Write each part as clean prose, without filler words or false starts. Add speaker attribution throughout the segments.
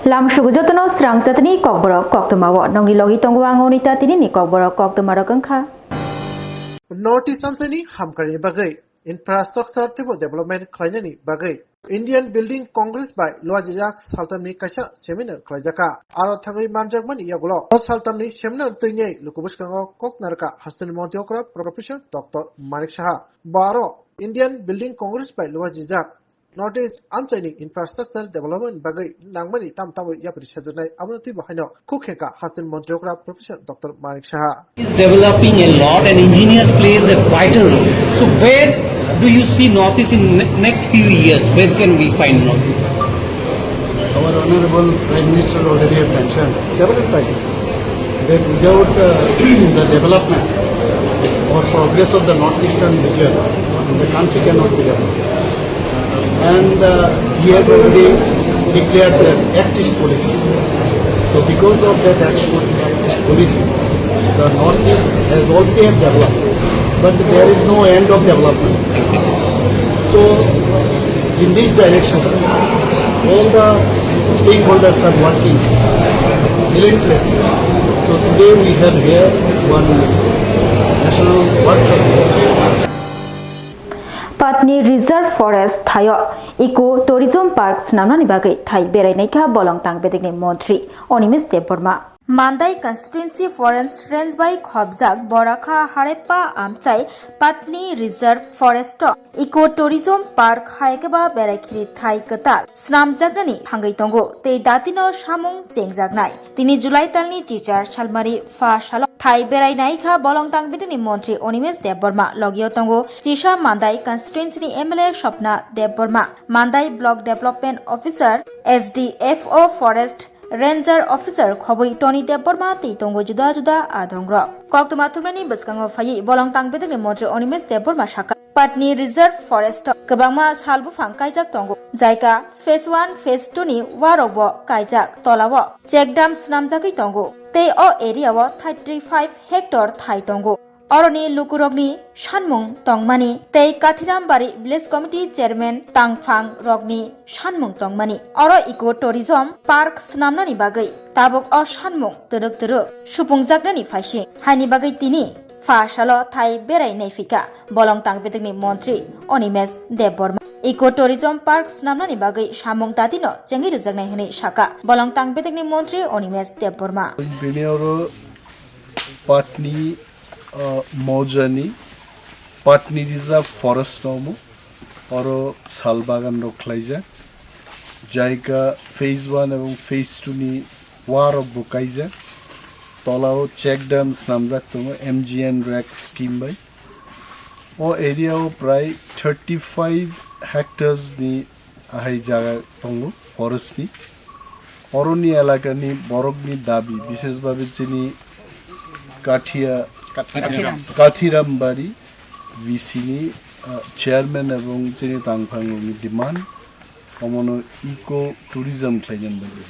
Speaker 1: Lam Shugujotono Swrangchati Kokborok Koktwma Nongni Logi Tongwang Onita Tini Kokborok Koktwma Rokangkha.
Speaker 2: Notice Samsani Hamkari Bagai Infrastructure Development Klajani Bagai Indian Building Congress by Loajak Saltamni Kasha Seminar Klajaka Arathangi Manjagman Yagulo Saltamni Seminar Tine Lukubushkango Koknarka Hassan Montiokra Professor Dr. Manik Shah Baro Indian Building Congress by Loajak Notice Amchani Infrastructure Development Bagai Nangmani Tam Yaprishadai Abuti Bahino Kukeka Hassan Montiokra Professor Dr. Manik Shah
Speaker 3: is developing a lot and engineers plays a vital role. So where do you see Northeast in next few years? Where can we find Northeast?
Speaker 4: Our Honorable Prime Minister already have mentioned several times that without the development or progress of the northeastern region, the country cannot be developed. And he has already declared the Actist policy. So because of that Actist policy, the northeast has already developed, but there is no end of development. So in this direction, all the stakeholders are working relentlessly. So today we have here one national workshop.
Speaker 1: Patni Reserve Forest Thayo Eco Tourism Parks Namnani Bagai Thai Berainaika Bolongtang Bedegni Montri Onimis Deporma Mandai Constituency Forest Range by Khobjak Boraka Harepa Amchai Patni Reserve Forest Eco Tourism Park Haikaba Berakiri Thai Katar Snam Jagnani Hangai Tongo Te Datino Shamung Chengjagnai Tini July Talni Chichar Shalmari Fa Shalom Thai Berainaika Bolongtang Bedegni Montri Onimis Deporma Logio Tongo Chisha Mandai Constituency MLA Shopna Deporma Mandai Block Development Officer SDFO Forest Ranger Officer Khoboi Tony Deborma Ti Tongo Juda Juda Adongro Koktwma Thumani Baskango Fayi Bolongtang Bedegni Montri Onimis Deborma Shaka Patni Reserve Forest Kabangma Shalbu Phang Kaijak Tongo Jaika Phase 1 Phase 2 ni Warobo Kaijak Tolawo Check Dam Snamjaki Tongo Te o area wo 35 hectare Thai Tongo Oroni Lukurogni Shanmung Tongmani Tei Kathirambari Village Committee Chairman Tangphang Rogni Shanmung Tongmani Oro Eco Tourism Park Snamnani Bagai Tabok o Shanmung Teruk Teruk Supung Jagnani Fashi Hani Bagai Tini Fa Shalo Thai Berai Nefika Bolongtang Bedegni Montri Onimes Deborma Eco Tourism Park Snamnani Bagai Shamung Tatino Cengir Jagnai Hini Shaka Bolongtang Bedegni Montri Onimes Deborma
Speaker 4: Binioro Patni Mojani Patni Reserve Forest Nomo Oro Salbagan Roklaija Jaika Phase 1 এবং Phase 2 ni War of Bukaija Tolao Check Dam Snamjak Tomo MGN Rack Scheme by O area o pray 35 hectares ni ahai jaga tongo forest ni Oroni elaka ni borok ni dabi বিশেষ ভাবে চিনি Kathirambari VCনি chairman এবং চিনি তাংফাংনি demand common eco tourism খাইজন বাগে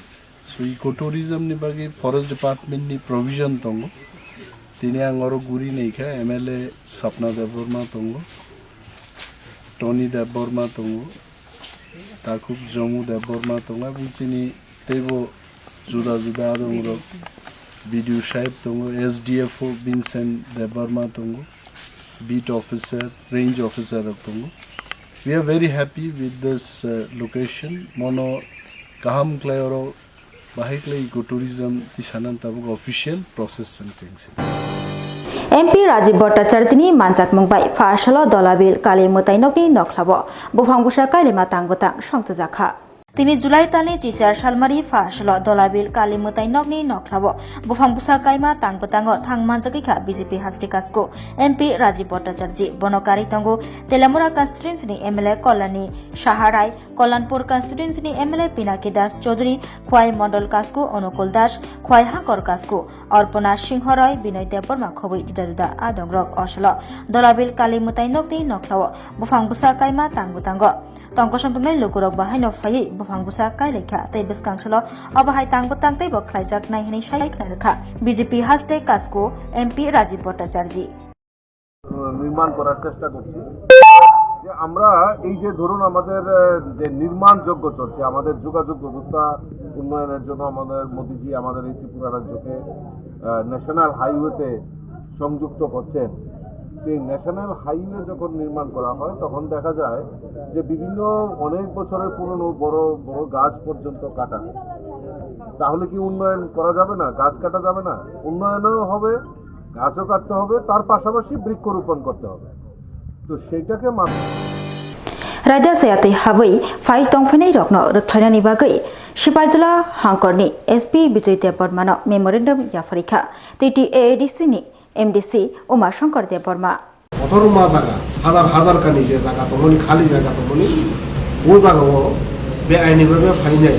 Speaker 4: so eco tourism নি বাগে forest department নি provision তঙ্গ তিনি আঙর গুরি নেইখা এমএলএ স্বপ্না দেববর্মা তঙ্গ টনি দেববর্মা তঙ্গ তাকুব জমু দেববর্মা তঙ্গ এবং চিনি তেবো জুদা জুদা আদংর Video Shaib Tongo, SDFO Vincent Debarma Tongo, Beat Officer, Range Officer of Tongo. We are very happy with this location. Mono Kaham Klayoro Bahikla Ecotourism Tishanan Tabuk official process and things.
Speaker 1: MP Rajiv Bhattacharjini Manjak Mungbai Fashalo Dolabil Kali Mutainokni Noklabo Bufangbusa Kailima Tangbutang Shongtazakha Tini July Talni Chichar Shalmari Fashlo Dolabil Kali Mutainokni Noklabo Bufangbusa Kaima Tangbutango Thangmanjakika BJP Hastikasko MP Rajiv Bhattacharji Bonokari Tongo Telamura Constituency MLA Kolani Shaharai Kolanpur Constituency MLA Pinaki Das Chaudhary Khwai Mondol Kasko Onukul Das Khwai Hankor Kasko Orpona Singhorai Binoy Deborma Khoboi Juda Juda Adongrok Oslo Dolabil Kali Mutainokni Noklabo Bufangbusa Kaima Tangbutango Tongkosong tumai lukurok bahai no fayi bufangbusa kai lekha tei biskangshalo obahai tangbutang tei bo khlaijak nai hini shai khnarkha BJP haste kasko MP Rajiv Bhattacharji
Speaker 5: নির্মাণ করার চেষ্টা করছি যে আমরা এই যে ধরুন আমাদের যে নির্মাণ যোগ্য চলছে আমাদের যোগাযোগ ব্যবস্থা উন্নয়নের জন্য আমাদের মোদিজি আমাদের এই ত্রিপুরা রাজ্যকে ন্যাশনাল হাইওয়েতে সংযুক্ত করছেন। এই ন্যাশনাল হাইওয়ে যখন নির্মাণ করা হয় তখন দেখা যায় যে বিভিন্ন অনেক বছরের পুরনো বড় বড় গাছ পর্যন্ত কাটা হয়। তাহলে কি উন্নয়ন করা যাবে না? গাছ কাটা যাবে না? উন্নয়নও হবে, গাছও কাটতে হবে, তার পাশাপাশি বৃক্ষরোপণ করতে হবে। তো সেইটাকে
Speaker 1: रायदा सयाते हाबै फाइल तंफैनाय रकनो रख्लायनायनि बागै सिपाइजला हांकरनि एसपी विजय देबबर्मानो मेमोरेंडम याफारिखा TTAADC नि एमडीसी उमाशंकर देबबर्मा
Speaker 6: अथरमा जागा हाजार हाजार कानि जे जागा दंमोन खालि जागा दंमोन वो जागायाव बे आइनिफ्राय फायनाय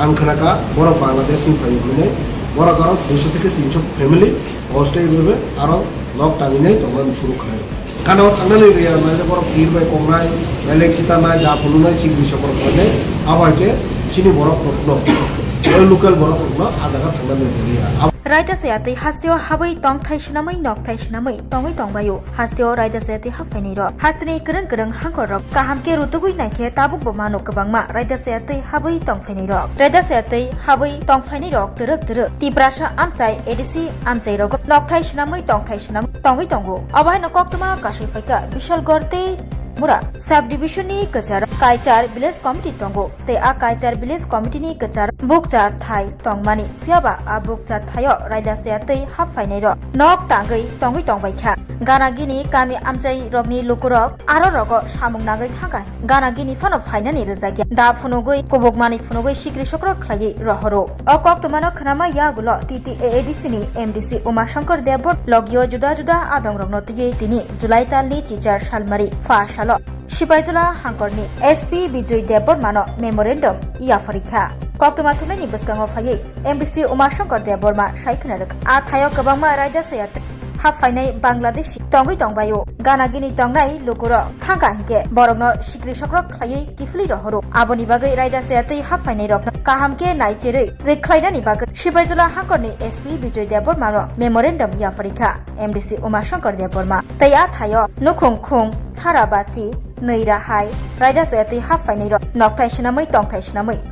Speaker 6: आं खोनाका बर' बांलादेशनि फायनाय बर' गाराव 200 থেকে 300 फेमिलि अस्थायिभावे आरो लक टाङिनाय दंमोन शुरू खालाय कानाव थांनानै गैया माने बर' फिरबाय कंनाय माने खितानाय दा फुलुनाय सिगनि सकर खालाय आबायके सिनि बर' प्रब्लेम लोकल बर' प्रब्लेम आजागा थांनानै गैया
Speaker 1: रायदा सयाते हास्तेव हाबै तंग थाइसनामै नक थाइसनामै तंगै तंबायो हास्तेव रायदा सयाते हाफैनाय र हास्तेनि गोरों गोरों हांकर रक काहामके रुतुगुइ नायखे ताबुक बमानो गोबांमा रायदा सयाते हाबै तंफैनाय रक रायदा सयाते हाबै तंफैनाय रक तरक तरक तिब्रासा आमचाय एडिसि आमचाय रक नक थाइसनामै तंगै तंगो अबाय न कोक्तमा कासै फैका विशाल गर्ते मुरा सब डिविजन नि कचार कायचार विलेज कमिटी तंगो ते आ कायचार विलेज कमिटी नि कचार बुकचा थाई तंगमानी फियाबा आ बुकचा थायो रायदा सयाते हाफाइनाय र नक तांगै तंगै तंबायखा गानागिनि कामी आमचाय रगनि लुकुरक आरो रग सामुं नागै थांगाय गानागिनि फनो फाइनानि रजागिया दा फुनुगै कोबकमानि फुनुगै सिक्रि सक्र खलायै रहरो अ कोक्तमानो खनामा यागुलो TTAADC नि एमडीसी उमाशंकर देबबर लगियो जुदा जुदा आदं रगनो तियै तिनि जुलाई तालनि चिचार सालमारि फाशाल सिपाइजला हांकरनि एसपी विजय देबबर्मानो मेमोरेंडम याफारिखा कोक्तमा थुनायनि बस्काङाव फायै एमडीसी उमाशंकर देबबर्मा सायखोनारक आ थायो गोबांमा रायदा सयाते हाफाइनाय बांलादेशी तंगै तंबायो गानागिनि तंनाय लुकुर थांगा हिंके बरगनो सिक्रि सक्र खलायै किफलि रहरो आबोनि बागै रायदा सयाते हाफाइनाय रक काहामके नायचेरै रेख्लायनानि बागै सिपाइजला हांकरनि एसपी विजय देबबर्मानो मेमोरेंडम याफारिखा एमडीसी उमाशंकर देबबर्मा तया थायो नुखुंखुं साराबाची नैराहाय रायदा सयाते हाफाइनाय रक नकथाय सिनामै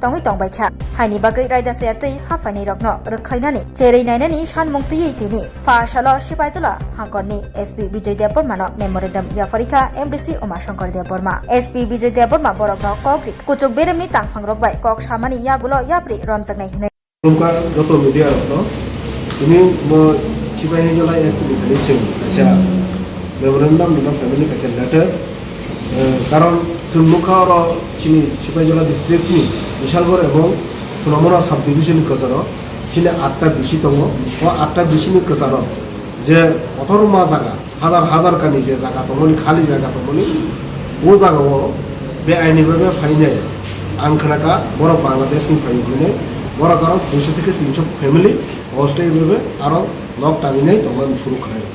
Speaker 1: तंगै तंबायखा हायनि बागै रायदा सयाते हाफाइनाय रकनो रख्लायनानि जेरै नायनानि सानमुंतियै तिनि फाशाल सिपाइजला हांकरनि एसपी विजय देबबर्मानो मेमोरेंडम याफारिखा एमडीसी उमाशंकर देबबर्मा एसपी विजय देबबर्मा बरकनो कग्रि कुचुक बेरेमनि तांफां रकबाय कक सामानि यागुलो याप्रि रमजागनाय हिनै
Speaker 6: उनका गत मीडिया रखनो ini सिपाइजला एसपी नि सिम आसा मेमोरेंडम दिनो फैमिली कासे लेटर कारण सुमुखार चिनी सिपाइजला डिस्ट्रिक्ट नि विशालगढ़ एवं सुनामुरा सब डिविजन कसार चिने 8टा बिसि दङ ओ 8टा बिसिनि कसार जे अथरमा जागा हाजार हाजार कानि जे जागा दङनि खालि जागा दङनि ओ जागायाव बे आइनिफ्राय फायनाय आं खोनाका बर' बांलादेशनि फायनाय बर' गाराव 200 থেকে 300 फेमिलि अस्थायिभावे आरो लक टाङिनाय दंमोन शुरू खालाय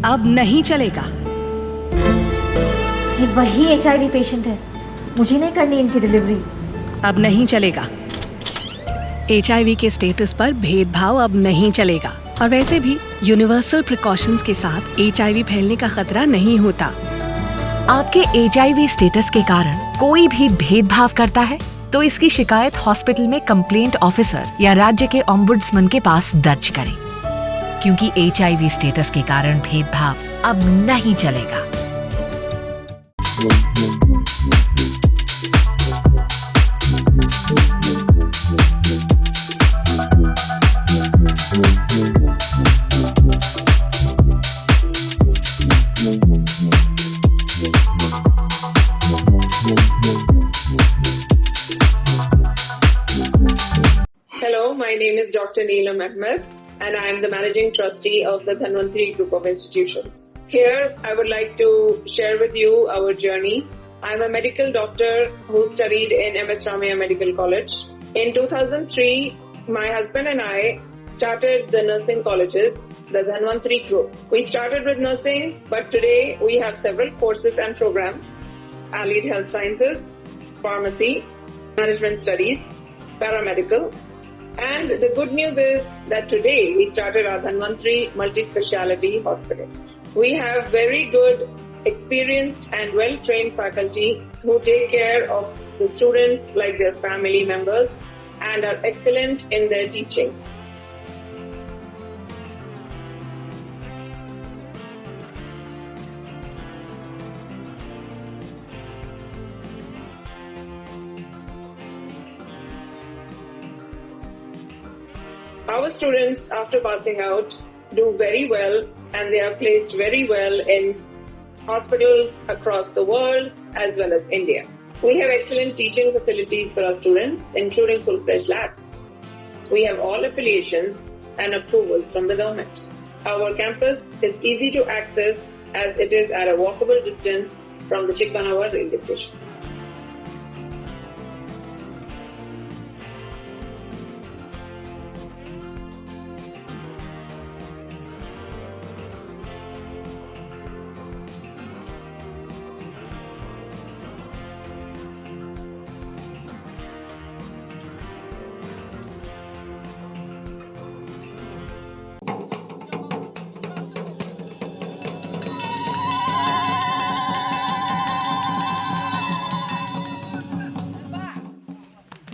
Speaker 7: अब नहीं चलेगा।
Speaker 8: ये वही HIV पेशेंट है, मुझे नहीं करनी इनकी डिलीवरी।
Speaker 7: अब नहीं चलेगा। HIV के स्टेटस पर भेदभाव अब नहीं चलेगा और वैसे भी यूनिवर्सल प्रिकॉशंस के साथ HIV फैलने का खतरा नहीं होता।
Speaker 9: आपके HIV स्टेटस के कारण कोई भी भेदभाव करता है तो इसकी शिकायत हॉस्पिटल में कंप्लेंट ऑफिसर या राज्य के ओम्बुड्समैन के पास दर्ज करें। क्योंकि HIV स्टेटस के कारण भेदभाव अब नहीं चलेगा।
Speaker 10: Hello, my name is Dr. Neelam Ahmed and I am the Managing Trustee of the Dhanvantri Group of Institutions. Here, I would like to share with you our journey. I am a medical doctor who studied in MS Ramaiah Medical College. In 2003, my husband and I started the nursing colleges, the Dhanvantri Group. We started with nursing, but today we have several courses and programs: allied health sciences, pharmacy, management studies, paramedical. And the good news is that today we started our Dhanvantri multi-speciality hospital. We have very good, experienced and well-trained faculty who take care of the students like their family members and are excellent in their teaching. Our students, after passing out, do very well and they are placed very well in hospitals across the world as well as India. We have excellent teaching facilities for our students, including full-fledged labs. We have all affiliations and approvals from the government. Our campus is easy to access as it is at a walkable distance from the Chikpanawar railway station.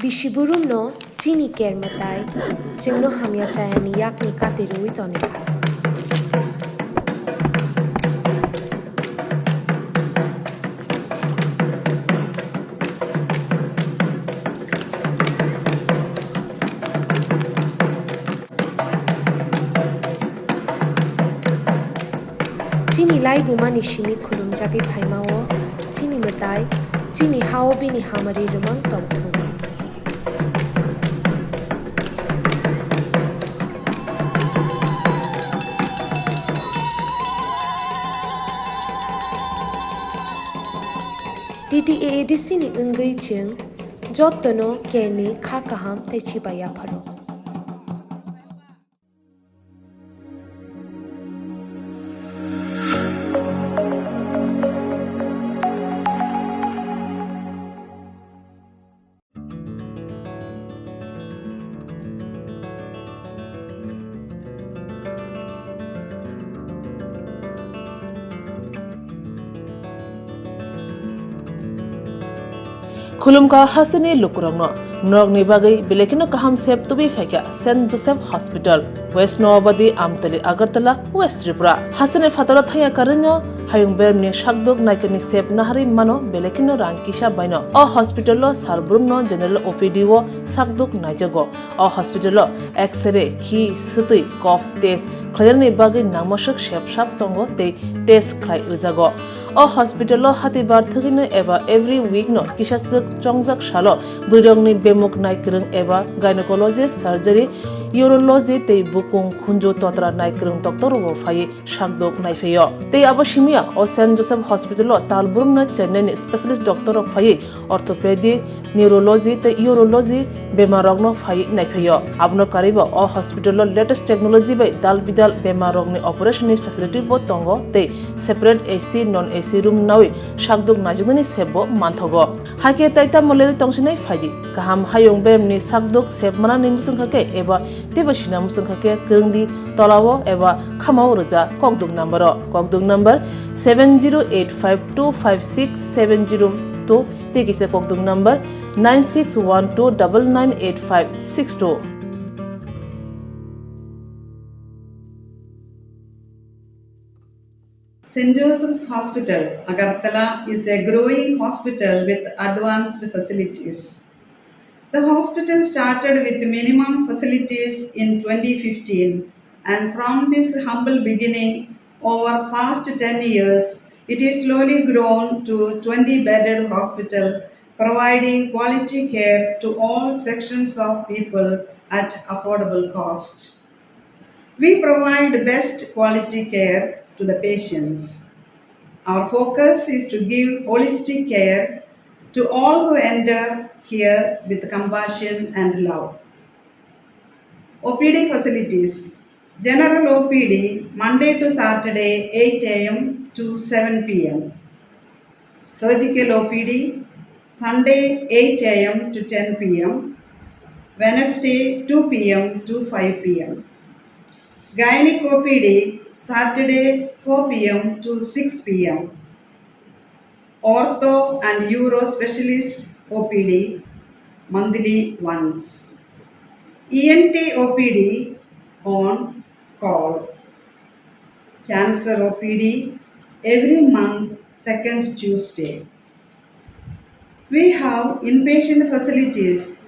Speaker 11: Bishiburum no chini kermatai chingno hamya chayani yakni katirui tonika. Chini lai bumani shimi Swrangchati phaimawo chini matai chini hao bini hamari rumang tongthum. TTAADC ni ungai ching jotono kerni kha kaham taichi baya pharo.
Speaker 12: खुलुमका हसने लुकुरंगनो नरगनि बागै बेलेकिनो काहाम सेब तुबि फैका Saint Joseph hospital west नवाबदी आमतली Agartala west Tripura हसने फातरा थाया करन्यो हायुं बेरमनि शाकदोक नायकनि सेब नाहारि मानो बेलेकिनो रांकिसा बायनो अ हॉस्पिटलो सारब्रुमनो जनरल ओपीडी वो शाकदोक नायजगो अ हॉस्पिटलो एक्सरे खी सुतै कफ टेस्ट खयरनि बागै नामशक सेबसाब तंगो ते टेस्ट खाय रिजागो अ हॉस्पिटलो हातिबार थगिनो एबा एवरी वीक नो किसासक चंगजक सालो बुरंगनि बेमुक नायक्रं एबा गायनेकोलॉजिस्ट सर्जरी यूरोलॉजी ते बुकुं खुंजो तोत्रा नायक्रं डॉक्टर वो फाये शाकदोक नायफेयो ते अबशिमिया अ सेंट जोसेफ हॉस्पिटलो तालबुरमना चेन्नईनि स्पेशलिस्ट डॉक्टर ऑफ फाये ऑर्थोपेडिक न्यूरोलॉजी ते यूरोलॉजी बेमारगनो फाये नायफेयो आबनो कारिबो अ हॉस्पिटलो लेटेस्ट टेक्नोलॉजी बाय दाल बिदाल बेमारगनि ऑपरेशननि फैसिलिटी बो तंगो ते separate AC non AC room नावे शाकदोक नाजुगनि सेबो मानथगो हाके ताइता मलेरि तंसिनाय फायदि गाहाम हायुं बेमनि शाकदोक सेबमाना निमुसंखाके एबा तेबसिना मुसंखाके करंदि तलावो एबा खामाव रोजा ककदोक number 7085256702 तेकिसे ककदोक number 9612998562
Speaker 13: St. Joseph's Hospital, Agartala, is a growing hospital with advanced facilities. The hospital started with minimum facilities in 2015, and from this humble beginning, over past 10 years, it is slowly grown to 20-bedded hospital, providing quality care to all sections of people at affordable cost. We provide best quality care to the patients. Our focus is to give holistic care to all who enter here with compassion and love. OPD facilities. General OPD Monday to Saturday 8 a.m. to 7 p.m. Surgical OPD Sunday 8 a.m. to 10 p.m. Wednesday 2 p.m. to 5 p.m. Gynec OPD Saturday 4 p.m. to 6 p.m. Ortho and Uro Specialist OPD monthly once. ENT OPD on call. Cancer OPD every month, second Tuesday. We have inpatient facilities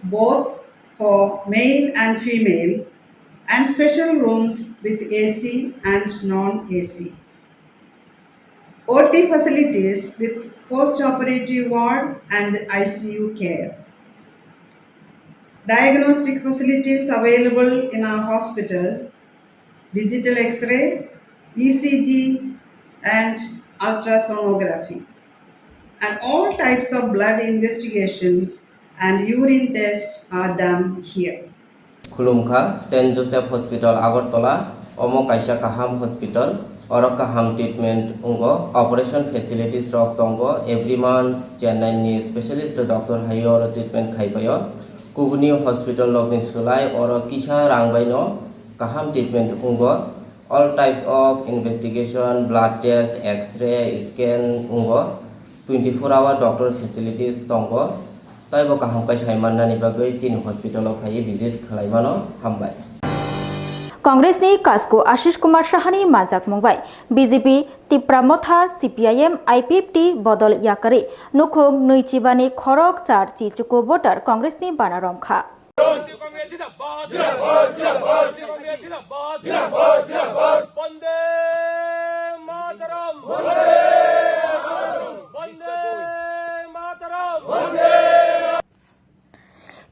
Speaker 13: both for male and female and special rooms with AC and non-AC. OT facilities with post-operative ward and ICU care. Diagnostic facilities available in our hospital, digital X-ray, ECG and ultrasonography. And all types of blood investigations and urine tests are done here.
Speaker 14: Khulumkha, St. Joseph Hospital, Agartala, Omo Kaisha Kaham Hospital, Oro Kaham Treatment Ungo, Operation Facilities Rock Tongo, every month, Chennai Specialist Dr. Hayor Treatment Khaipayo, Kuguni Hospital of Sulai, Oro Kisha Rangbaino, Kaham Treatment Ungo, all types of investigation, blood test, X-ray, scan Ungo, 24-hour doctor facilities Tongo, Taibo Kaham Kaisha Manani Bagay, Tin Hospital of Hai visit Kalaimano, Hambai.
Speaker 1: कांग्रेसनि Cosco Ashish Kumar साहानि माजाक मुंबाय BJP तिप्रामथा CPIM IPFT बदल याकरे नुखुंग नैचिबानि खरक चार चिचुको voter कांग्रेसनि बानारमखा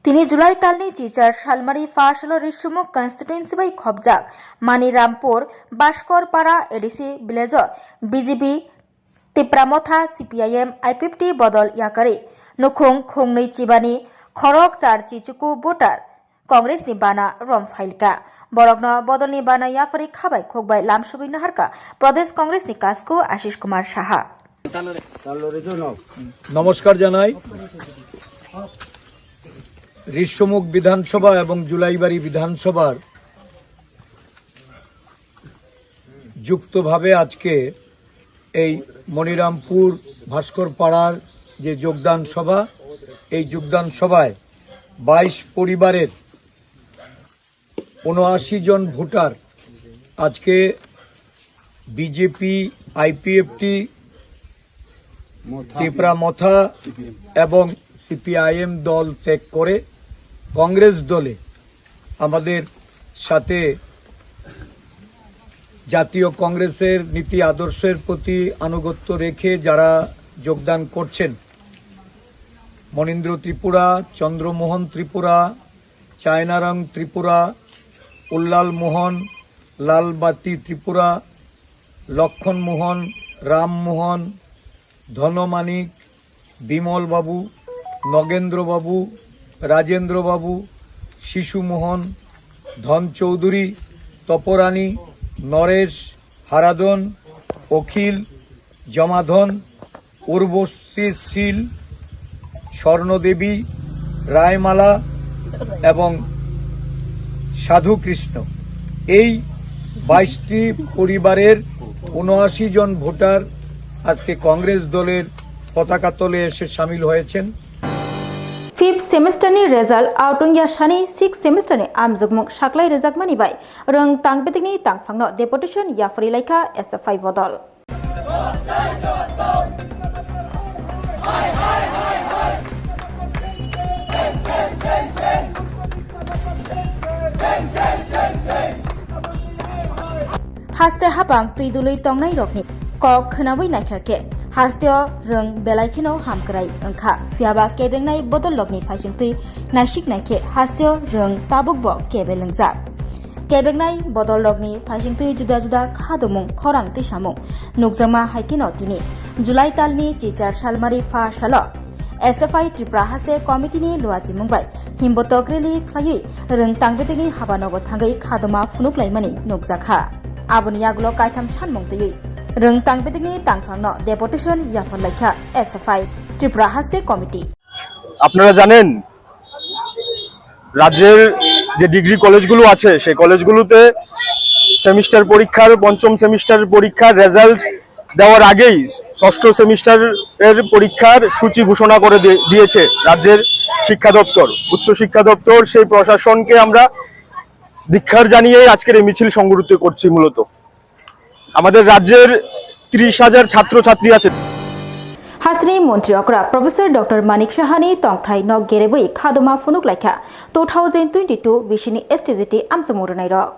Speaker 1: তিনি জুলাই তালনি জিজার শালমারি ফাশল রিসুমুক কনস্টিটুয়েন্সি বাই খবজাক Manirampur Baskarpara ADC village BJP Tipra Motha CPIM IPFT বদল ইয়াকারে নুখুং খুংनै চিবানি খরক চার চিচুকু ভোটার কংগ্রেসনি বানা রমফাইলকা বরগ্ন বদলনি বানা ইয়াফারি খাবাই খোকবাই লামসুগৈ নাহারকা প্রদেশ কংগ্রেসনি কাসকো আশিস কুমার সাহা
Speaker 15: নমস্কার জানাই ঋষ্যমুখ বিধানসভা এবং জুলাইবাড়ি বিধানসভার যুক্তভাবে আজকে এই মনিরামপুর ভাস্কর পাড়ার যে যোগদান সভা এই যোগদান সভায় 22 পরিবারের 79 জন ভোটার আজকে বিজেপি আইপিএফটি তিপ্রামথা এবং সিপিআইএম দল ত্যাগ করে কংগ্রেস দলে আমাদের সাথে জাতীয় কংগ্রেসের নীতি আদর্শের প্রতি আনুগত্য রেখে যারা যোগদান করছেন মনীন্দ্র ত্রিপুরা, চন্দ্রমোহন ত্রিপুরা, চায়নারাম ত্রিপুরা, উল্লাল মোহন, লালবাতি ত্রিপুরা, লক্ষণ মোহন, রামমোহন, ধনমানিক, বিমল বাবু, নগেন্দ্র বাবু, রাজেন্দ্র বাবু, শিশুমোহন, ধন চৌধুরী, তপরানী, নরেশ, হারাধন, অখিল, জমাধন, উর্বশীল, স্বর্ণদেবী, রায়মালা এবং সাধুকৃষ্ণ এই 22টি পরিবারের 79 জন ভোটার আজকে কংগ্রেস দলের পতাকা তলে এসে সামিল হয়েছেন।
Speaker 1: 5th semester ni result outung ya shani 6th semester ni amjugmung saklai rejak mani bai rong tangbetik ni tangphangno deputation ya fari laika SFI bodol haste hapang tuidului tongnai rokni kok khnabai naikake hasteo rong belaikeno hamkrai angkha fiaba kebengnai bodol lokni phaisingtui naisik naike hasteo rong tabukbo kebelengjak kebengnai bodol lokni phaisingtui juda juda khadumung khorang tisamung nukjama haikino tini July talni chichar salmari fa salo SFI Tripura haste committee ni luaji mungbai himbotok reli khlai rong tangbetini habanogo thangai khaduma funuklaimani nukjakha aboni yagulo kaitham sanmungtui rong tangbetikni tangphangno deputation yafon laikha SFI Tripura haste committee
Speaker 16: আপনারা জানেন রাজ্যের যে degree কলেজগুলো আছে সেই কলেজগুলোতে semester পরীক্ষার পঞ্চম semester পরীক্ষার রেজাল্ট দেওয়ার আগেই ষষ্ঠ সেমিস্টারের পরীক্ষার সূচি ঘোষণা করে দিয়েছে রাজ্যের শিক্ষা দপ্তর উচ্চ শিক্ষা দপ্তর সেই প্রশাসনকে আমরা ধিক্কার জানিয়ে আজকের এই মিছিল সংগঠিত করছি মূলত আমাদের রাজ্যের 30,000 ছাত্রছাত্রী আছে
Speaker 1: হাসনি মন্ত্রী অকরা প্রফেসর ডক্টর মানিক সাহানি তংথাই ন গেরেবই খাদমা ফুনুক লাইখা 2022 বিশিনি STGT আমসমুরনাই রক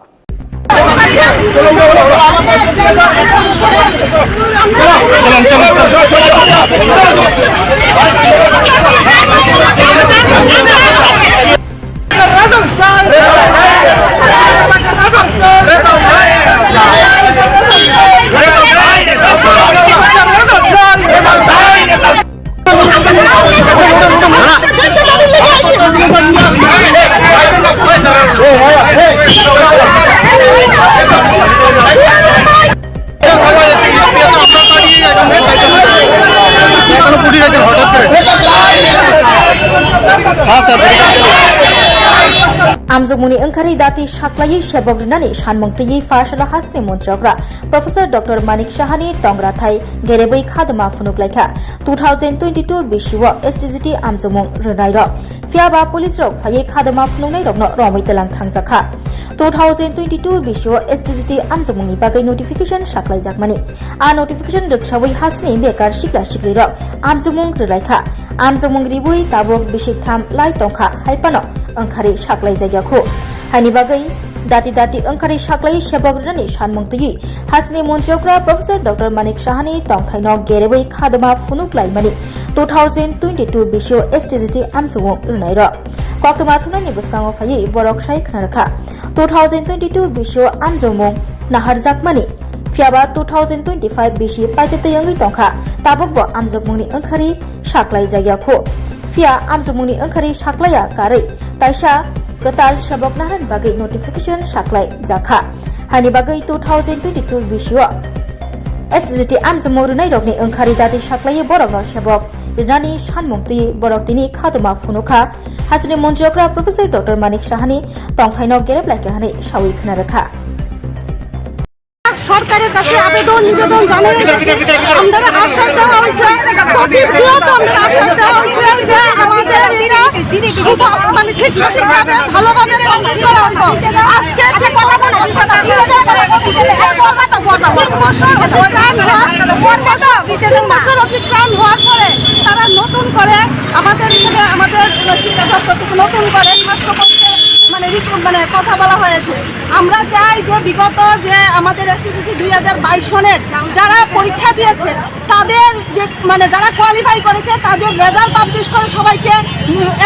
Speaker 1: আমজমুনি ओंखारि दाति साक्लायै सेबग्रिनानि सानमंतयै फारसाला हासनि मन्त्रिफ्रा प्रफेसर डक्टर मानिक साहानि तंग्राथाय गेरेबै खादमा फुनुक्लाइखा 2022 बिसिव STGT आमजमुं रनाइर फियाबा पुलिस रक फायै खादमा फुनुंनाय रकनो रमैतलां थांजाखा 2022 बिसिव STGT आमजमुंनि बागै नोटिफिकेशन साक्लाइजाकमानि आ नोटिफिकेशन रक्षावै हासनि बेकार सिक्ला सिक्लि रक आमजमुं रलाइखा आमजमुं रिबुइ ताबक बिसिकथाम लाई तंखा हाइपानो ओंखारि साक्लाइ जायगाखौ हानि बागै दाति दाति ओंखारि साक्लाइ सेबग्रिनानि सानमंतयै हासनि मन्त्रिफ्रा प्रफेसर डक्टर मानिक साहानि तंथाइनो गेरेबै खादमा फुनुक्लाइमानि 2022 बिसिव STGT आमजमुं रनाइर कोक्तमा थुनानि बस्ताङाव फायै बरक साइ खनारखा 2022 बिसिव आमजमुं नाहारजाकमानि फियाबा 2025 बिसि पाइतेतयंगै तंखा ताबकबो आमजमुंनि ओंखारि साक्लाइ जायगाखौ फिया आमजमुंनि ओंखारि साक्लाया गारै ताइसा गताल सबक नारायण बागै नोटिफिकेशन साक्लाय जाखा हानि बागै 2022 बिसिव STGT आमजमुं रुनाय रकनि ओंखारि दाति साक्लायै बरकनो सबक रिनानि सानमंतयै बरक दिनि खादमा फुनुखा हाजनि मन्त्रिफ्रा प्रफेसर डक्टर मानिक साहानि तंथाइनो गेरेबलाइखा हानि सावै खोनारखा
Speaker 17: সরকারের কাছে আবেদন নিবেদন জানিয়ে আমরা আশ্বাস দেওয়া হয়েছে প্রতিনিয়ত আমরা আশ্বাস দেওয়া হয়েছে যে আমাদের মানে ঠিকঠাকভাবে ভালোভাবে কমপ্লিট করা হতো আজকে যে কথা বলে অতিক্রম হওয়ার পরে তারা নতুন করে আমাদের শিক্ষা দপ্তর থেকে নতুন করে 700 মানে কথা বলা হয়েছে আমরা চাই যে বিগত যে আমাদের STGT 2022 সনের যারা পরীক্ষা দিয়েছে তাদের যে মানে যারা কোয়ালিফাই করেছে তাদের রেজাল্ট পাবলিশ করে সবাইকে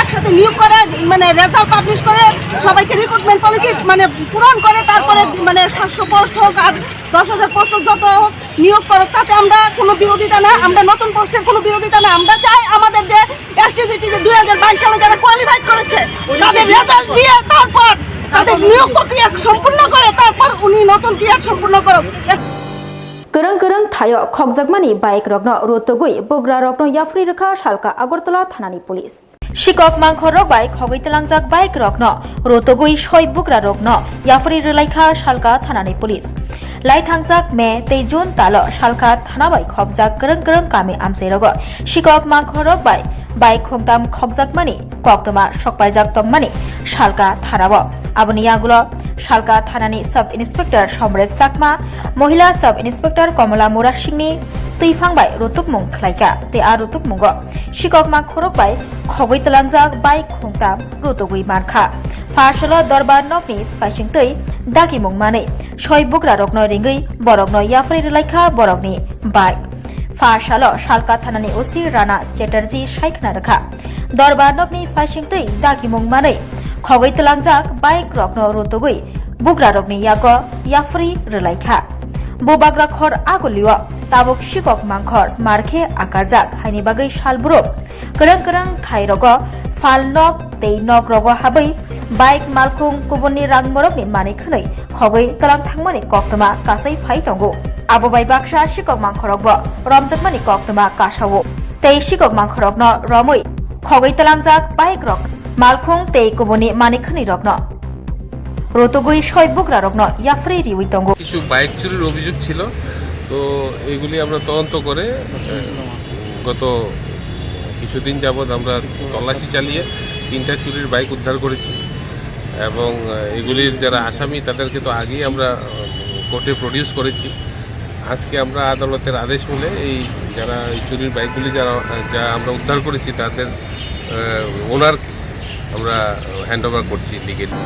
Speaker 17: একসাথে নিয়োগ করে মানে রেজাল্ট পাবলিশ করে সবাইকে রিক্রুটমেন্ট পলিসি মানে পূরণ করে তারপরে মানে 700 পোস্ট হোক আর 10,000 পোস্ট যত হোক নিয়োগ করো তাতে আমরা কোনো বিরোধিতা না আমরা নতুন পোস্টের কোনো বিরোধিতা না আমরা চাই আমাদের যে STGT 2022 সালে যারা কোয়ালিফাই করেছে তাদের রেজাল্ট দিয়ে তারপর তাদের নিয়োগ প্রক্রিয়া সম্পূর্ণ করে তারপর উনি নতুন ক্রিয়া সম্পূর্ণ করুক
Speaker 1: Kereng kereng thayo khokjakmani bike rokno rotogui bogra rokno yafri rekha salka Agartala thanani police. Shikok mangkhorok bai khogaitangjak bike rokno rotogui soi bogra rokno yafri relaikha salka thanani police. Lai thangjak me tei June talo salka thana bai khokjak kereng kereng kami amsei rogo Shikok mangkhorok bai bike khongtam khokjakmani Koktwma sokpaijak tongmani Salka thanao aboni yagulo Salka thanani sub inspector Somret Chakma Mohila sub inspector Komala Mura Singni tuifangbai rutukmung khlaika te a rutukmungo sikokma khorokbai khogoi talangjak bike khongtam rutugui markha Farsalo Dorbar Nokni Paisingtui Dakimung Mane Soi Bugra Rokno Ringui Borokno Yafri Relaikha Borokni Bike Farsalo Salka Thanani Osi Rana Chatterjee Saikna Rakha Dorbar Nokni Paisingtui Dakimung Mane Khogoi talangjak bike rokno rutugui Bugra Rokni Yago Yafri Relaikha Bobagra Khor Agulio Tabuk Shikok Mangkhor Markhe Akarjak Haini Bagai Salburok Kerang Kerang Thai Rogo Fal Nok Tei Nok Rogo Habai Bike Malkhung Kubuni Rang Morokni Mani Khanai Khogoi Talang Thangmani Koktwma Kasai Phai Tongo Abobai Baksa Shikok Mangkhorokbo Romjakmani Koktwma Kasawo Tei Shikok Mangkhorokno Romoi Khogoi Talangjak Bike Rok Malkhung Tei Kubuni Mani Khani Rokno রতগুই সয়বুকরা রগ্ন ইয়াফরি রিউই তঙ্গো
Speaker 18: কিছু bike চুরির অভিযোগ ছিল তো এগুলি আমরা তদন্ত করে গত কিছুদিন যাবৎ আমরা তল্লাশি চালিয়ে 3টা চুরির বাইক উদ্ধার করেছি এবং এগুলির যারা আসামি তাদেরকে তো আগেই আমরা কোর্টে প্রডিউস করেছি আজকে আমরা আদালতের আদেশ মূলে এই যারা এই চুরির বাইকগুলি যা আমরা উদ্ধার করেছি তাদের ওনারকে আমরা হ্যান্ডওভার করছি লিগেলি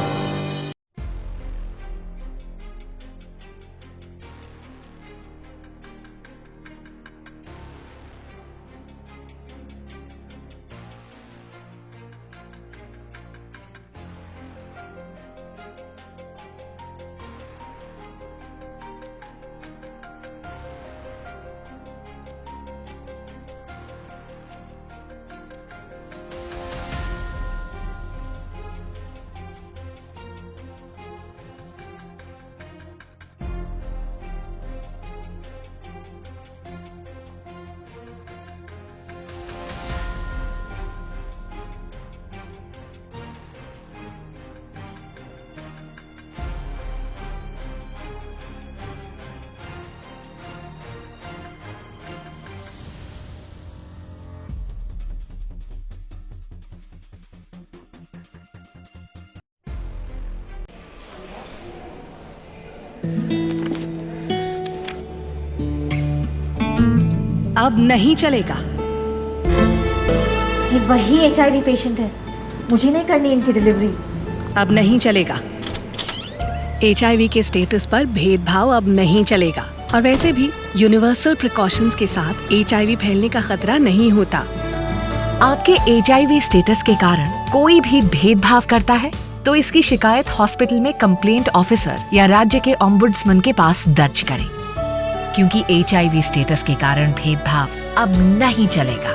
Speaker 7: अब नहीं चलेगा।
Speaker 8: ये वही HIV पेशेंट है, मुझे नहीं करनी इनकी डिलीवरी।
Speaker 7: अब नहीं चलेगा। HIV के स्टेटस पर भेदभाव अब नहीं चलेगा और वैसे भी यूनिवर्सल प्रिकॉशंस के साथ HIV फैलने का खतरा नहीं होता।
Speaker 9: आपके HIV स्टेटस के कारण कोई भी भेदभाव करता है तो इसकी शिकायत हॉस्पिटल में कंप्लेंट ऑफिसर या राज्य के ओम्बुड्समैन के पास दर्ज करें, क्योंकि HIV स्टेटस के कारण भेदभाव अब नहीं चलेगा।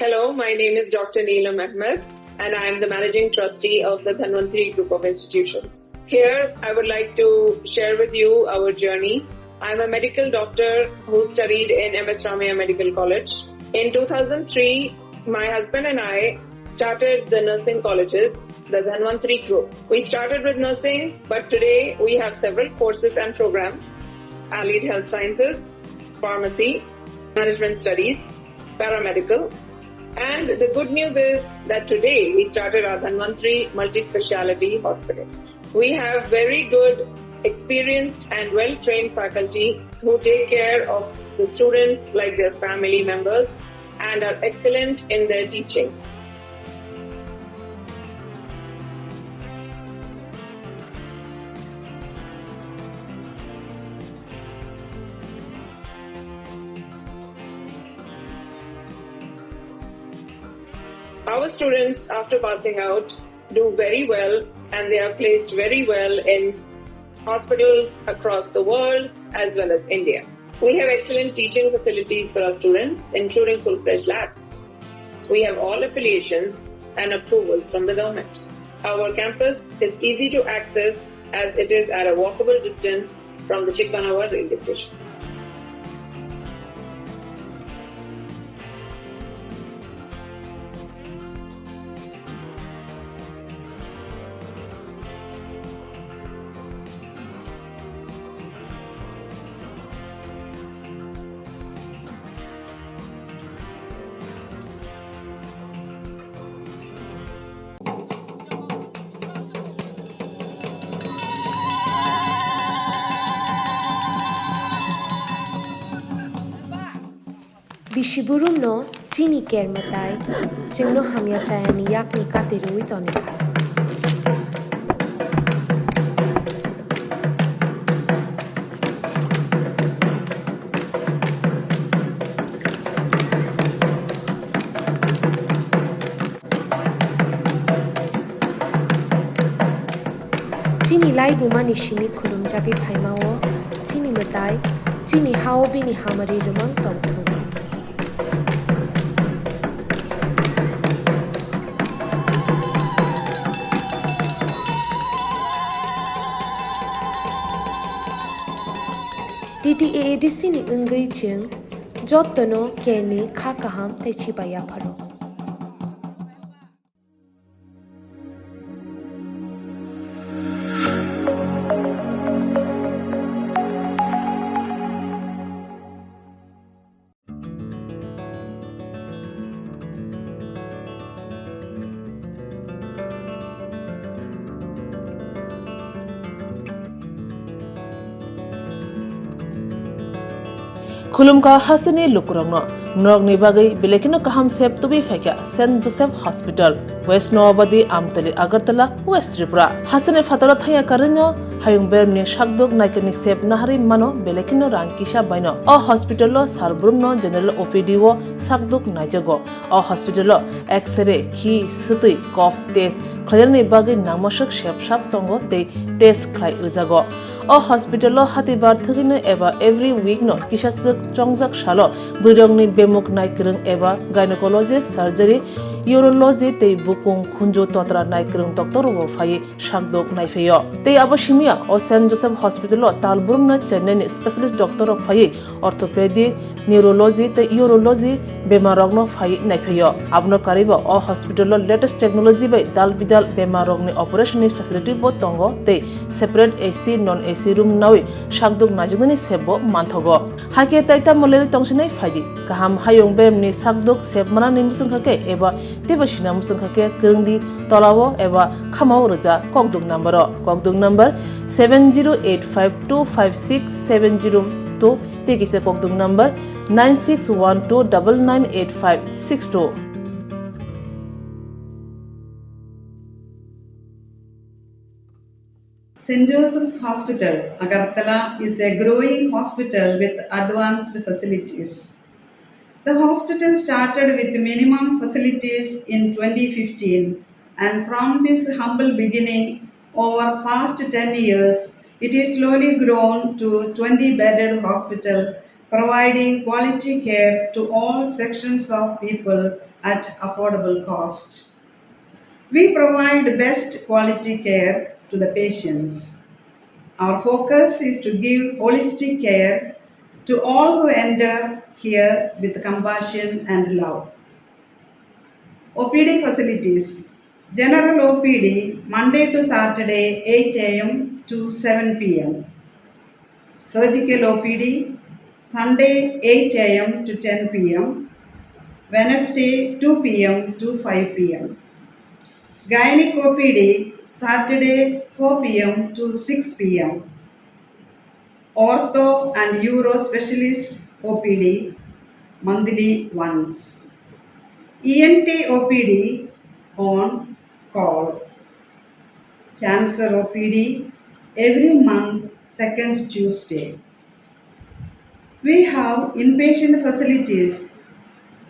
Speaker 10: Hello, my name is Dr. Neelam Ahmed, and I am the Managing Trustee of the Dhanwantri Group of Institutions. Here, I would like to share with you our journey. I am a medical doctor who studied in MS Ramaiah Medical College. In 2003, my husband and I started the nursing colleges, the Dhanwantri Group. We started with nursing, but today we have several courses and programs: allied health sciences, pharmacy, management studies, paramedical. And the good news is that today we started our Dhanwantri multi-speciality hospital. We have very good, experienced and well-trained faculty who take care of the students like their family members and are excellent in their teaching. Our students, after passing out, do very well, and they are placed very well in hospitals across the world as well as India. We have excellent teaching facilities for our students, including full-fledged labs. We have all affiliations and approvals from the government. Our campus is easy to access as it is at a walkable distance from the Chikmanawa railway station.
Speaker 11: Bishiburum no chini kermatai chingno hamya chayani yakni katirui tonika. Chini lai buma nishimi khulum jagi phaimao chini matai chini hao bini hamari rumang tongthum. TTAADC ni ungai ching jotono kerni kha kaham techi baya pharo.
Speaker 12: खुलुमका हसने लुकुरंगनो नरगनि बागै बेलेकिनो कहम सेप तुबि फैका Saint Joseph hospital west नवाबदी आमतली Agartala west Tripura हसने फतरा थाया करन्यो हायुं बेरनि शाकदोक नायकनि सेप नाहारि मानो बेलेकिनो रांकिसा बायनो अ हॉस्पिटलो सारब्रुमनो जनरल ओपीडी वो शाकदोक नायजगो अ हॉस्पिटलो एक्सरे खि सुतै कफ टेस्ट खयरनि बागै नामसक सेप साप तंगो ते टेस्ट खाय रिजागो अ हॉस्पिटलो हातिबार थगिनो एबा एवरी वीक नो किसासक चंगजाक सालो बुरंगनि बेमुक नायक्रं एबा गायनेकोलॉजिस्ट सर्जरी यूरोलॉजी ते बुकुं खुंजो तोत्रा नायक्रं डॉक्टर वो फाइ शाकदोक नायफेयो ते अबशिमिया अ सेंट जोसेफ हॉस्पिटलो तालबुरमना चेन्नईनि स्पेशलिस्ट डॉक्टर फाइ ऑर्थोपेडिक न्यूरोलॉजी ते यूरोलॉजी बेमारगनो फाइ नायफेयो आबनो कारिबो अ हॉस्पिटलो लेटेस्ट टेक्नोलॉजी बाय दाल बिदाल बेमारगनि ऑपरेशन फैसिलिटी बो तंगो ते separate AC non AC room नावि शाकदोक नाजुगनि सेबो मानथगो हाके ताइता मलेरि तंगसिनै फाइदि गाहाम हायुं बेमनि शाकदोक सेबमाना निमुसुंखाके एबा तेबसिना मुसुंखाके गंदि तलावो एबा खामाव रजा ककदुक number 7085256702 तेकिसे ककदुक number 9612998562
Speaker 13: St. Joseph's Hospital, Agartala, is a growing hospital with advanced facilities. The hospital started with minimum facilities in 2015, and from this humble beginning, over past 10 years, it is slowly grown to 20-bedded hospital, providing quality care to all sections of people at affordable cost. We provide best quality care to the patients. Our focus is to give holistic care to all who enter here with compassion and love. OPD facilities. General OPD Monday to Saturday 8 a.m. to 7 p.m. Surgical OPD Sunday 8 a.m. to 10 p.m. Wednesday 2 p.m. to 5 p.m. Gynec OPD Saturday 4 p.m. to 6 p.m. Ortho and Uro Specialist OPD monthly once. ENT OPD on call. Cancer OPD every month, second Tuesday. We have inpatient facilities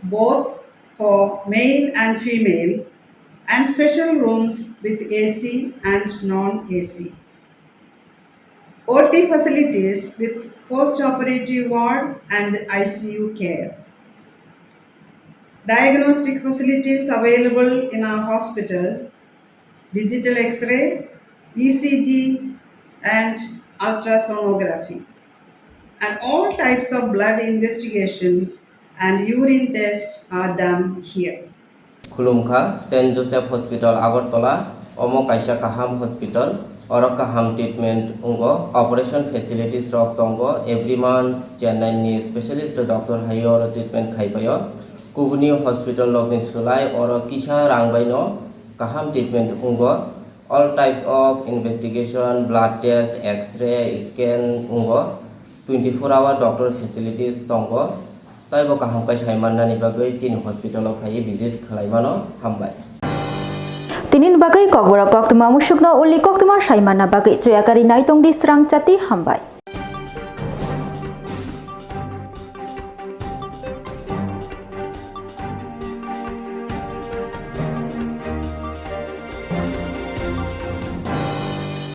Speaker 13: both for male and female and special rooms with AC and non-AC. OT facilities with post-operative ward and ICU care. Diagnostic facilities available in our hospital, digital X-ray, ECG, and ultrasonography. And all types of blood investigations and urine tests are done here.
Speaker 14: Khulumkha St. Joseph Hospital Agartala Omo Kaisa Kaham Hospital Oro Kaham treatment ungo operation facilities rok tongo every month Chennai ni specialist doctor hayo treatment khaipayo Kubuni Hospital Lovin Sulai Oro Kisha Rangbaino Kaham treatment ungo all types of investigation blood test x-ray scan ungo 24-hour doctor facilities tongo taibo kaham kai saimana ni bagai tin hospital of hai visit khlaimano hambai
Speaker 1: Tinin bagai Kokborok Koktwma musukno uli Koktwma saimana bagai joyakari naitong di Swrangchati hambai.